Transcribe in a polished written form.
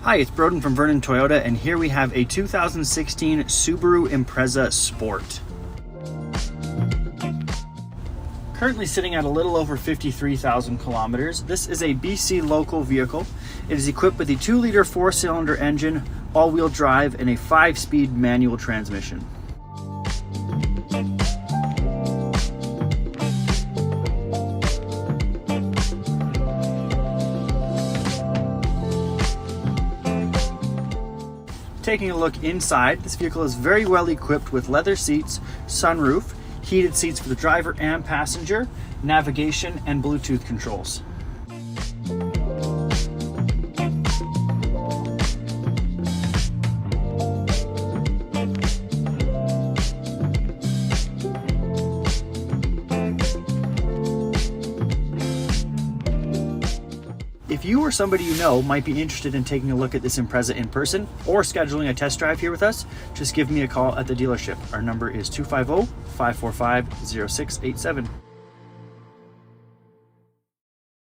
Hi, it's Broden from Vernon Toyota, and here we have a 2016 Subaru Impreza Sport. Currently sitting at a little over 53,000 kilometers, this is a BC local vehicle. It is equipped with a 2-liter 4-cylinder engine, all-wheel drive, and a 5-speed manual transmission. Taking a look inside, this vehicle is very well equipped with leather seats, sunroof, heated seats for the driver and passenger, navigation, and Bluetooth controls. If you or somebody you know might be interested in taking a look at this Impreza in person or scheduling a test drive here with us, just give me a call at the dealership. Our number is 250-545-0687.